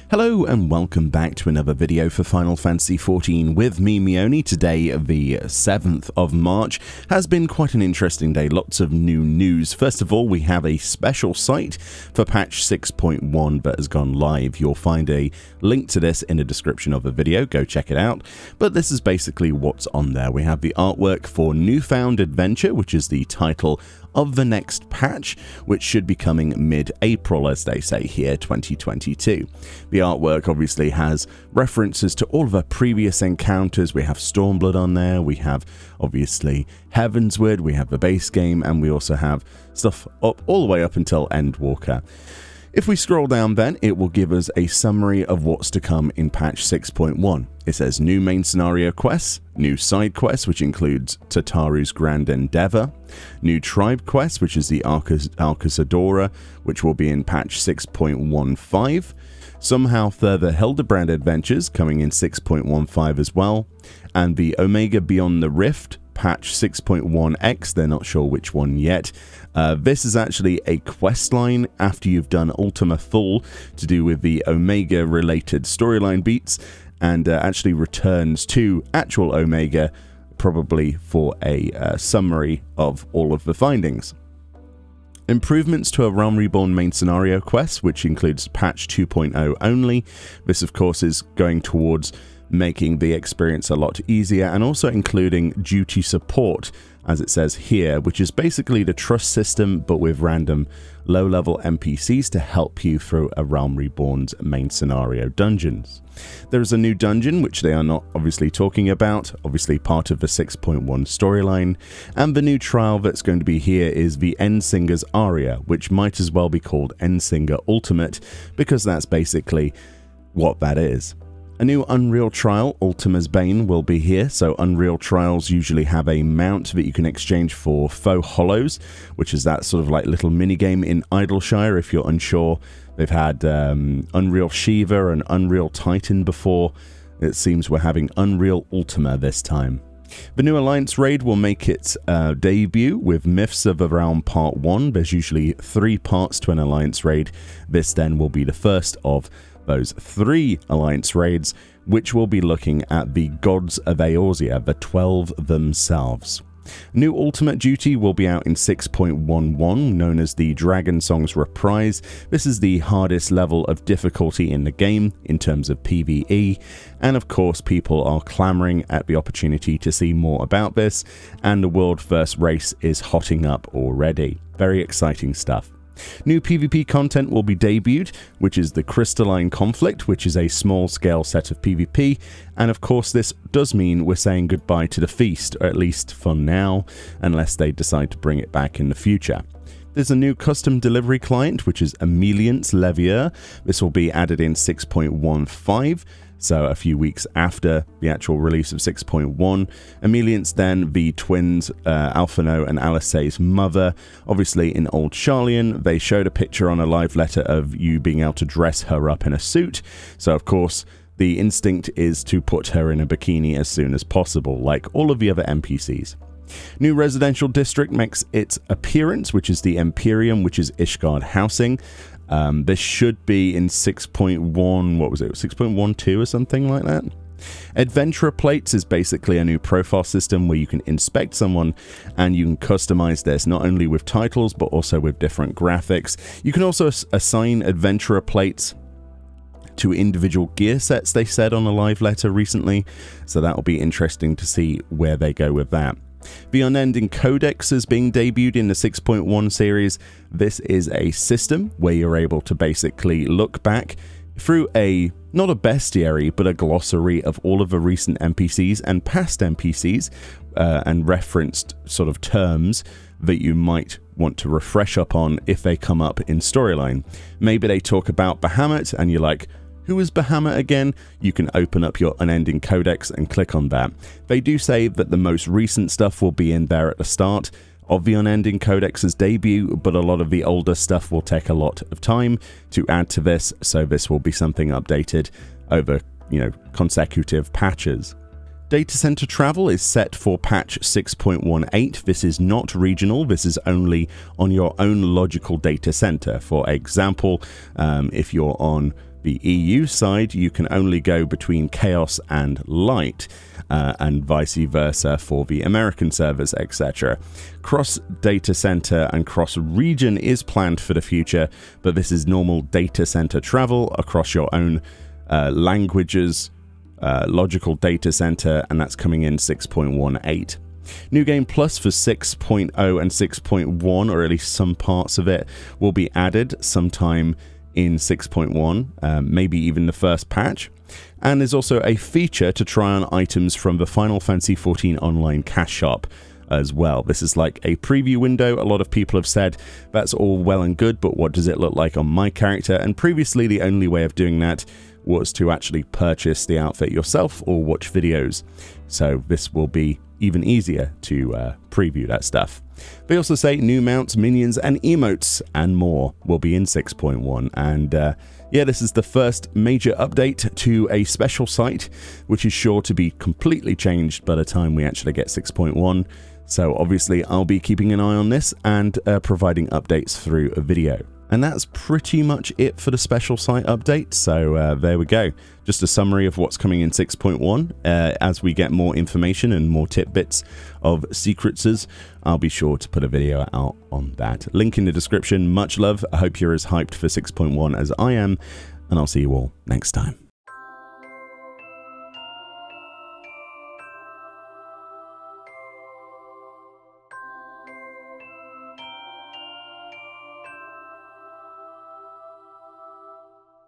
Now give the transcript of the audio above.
Hello and welcome back to another video for Final Fantasy XIV with me, Meoni. Today, the 7th of March, has been quite an interesting day. Lots of new news. First of all, we have a special site for patch 6.1 that has gone live. You'll find a link to this in the description of the video. Go check it out. But this is basically what's on there. We have the artwork for Newfound Adventure, which is the title of the next patch, which should be coming mid-April, as they say here, 2022. The artwork obviously has references to all of our previous encounters. We have Stormblood on there, we have obviously Heavensward, we have the base game, and we also have stuff up all the way up until Endwalker. If we scroll down then, it will give us a summary of what's to come in patch 6.1. It says new main scenario quests, new side quests, which includes Tataru's Grand Endeavor, new tribe quests, which is the Arcasadora, which will be in patch 6.15, somehow further Hildebrand adventures coming in 6.15 as well, and the Omega Beyond the Rift, patch 6.1x, they're not sure which one yet. This is actually a quest line after you've done Ultima Full to do with the Omega related storyline beats, and actually returns to actual Omega, probably for a summary of all of the findings. Improvements to a Realm Reborn main scenario quest, which includes patch 2.0 only. This of course is going towards making the experience a lot easier, and also including duty support, as it says here, which is basically the trust system but with random low-level NPCs to help you through a Realm Reborn's main scenario dungeons. There is a new dungeon which they are not obviously talking about, obviously part of the 6.1 storyline, and the new trial that's going to be here is the Endsinger's Aria, which might as well be called Endsinger Ultimate, because that's basically what that is. A new Unreal Trial, Ultima's Bane, will be here. So Unreal Trials usually have a mount that you can exchange for Faux Hollows, which is that sort of like little minigame in Idleshire if you're unsure. They've had Unreal Shiva and Unreal Titan before. It seems we're having Unreal Ultima this time. The new Alliance Raid will make its debut with Myths of the Realm Part 1. There's usually 3 parts to an Alliance Raid. This then will be the first of those 3 Alliance raids, which will be looking at the Gods of Eorzea, the 12 themselves. New Ultimate Duty will be out in 6.11, known as the Dragon Songs Reprise. This is the hardest level of difficulty in the game in terms of PvE, and of course people are clamoring at the opportunity to see more about this, and the world first race is hotting up already. Very exciting stuff. New PvP content will be debuted, which is the Crystalline Conflict, which is a small-scale set of PvP, and of course this does mean we're saying goodbye to the Feast, or at least for now, unless they decide to bring it back in the future. There's a new custom delivery client, which is Emelian's Levier. This will be added in 6.15. So a few weeks after the actual release of 6.1. Emelian's then the twins, Alphino and Alisaie's mother. Obviously in Old Sharlayan, they showed a picture on a live letter of you being able to dress her up in a suit. So of course, the instinct is to put her in a bikini as soon as possible, like all of the other NPCs. New residential district makes its appearance, which is the Imperium, which is Ishgard housing. This should be in 6.1, what was it, 6.12 or something like that? Adventurer Plates is basically a new profile system where you can inspect someone and you can customize this not only with titles but also with different graphics. You can also assign Adventurer Plates to individual gear sets, they said on a live letter recently, so that will be interesting to see where they go with that. The Unending Codex is being debuted in the 6.1 series. This is a system where you're able to basically look back through not a bestiary, but a glossary of all of the recent NPCs and past NPCs and referenced sort of terms that you might want to refresh up on if they come up in storyline. Maybe they talk about Bahamut and you're like, who is Bahamut again? You can open up your Unending Codex and click on that. They do say that the most recent stuff will be in there at the start of the Unending Codex's debut, but a lot of the older stuff will take a lot of time to add to this, so this will be something updated over, consecutive patches. Data center travel is set for patch 6.18. This is not regional. This is only on your own logical data center. For example, if you're on the EU side, you can only go between chaos and light, and vice versa for the American servers, etc. Cross data center and cross region is planned for the future, but this is normal data center travel across your own languages, logical data center, and that's coming in 6.18. New Game Plus for 6.0 and 6.1, or at least some parts of it, will be added sometime in 6.1, maybe even the first patch. And there's also a feature to try on items from the Final Fantasy XIV Online Cash Shop as well. This is like a preview window. A lot of people have said that's all well and good, but what does it look like on my character? And previously the only way of doing that was to actually purchase the outfit yourself or watch videos. So this will be even easier to preview that stuff. They also say new mounts, minions, and emotes and more will be in 6.1. And yeah, this is the first major update to a special site, which is sure to be completely changed by the time we actually get 6.1. So obviously I'll be keeping an eye on this and providing updates through a video. And that's pretty much it for the special site update. So there we go. Just a summary of what's coming in 6.1. As we get more information and more tidbits of secrets, I'll be sure to put a video out on that. Link in the description. Much love. I hope you're as hyped for 6.1 as I am. And I'll see you all next time.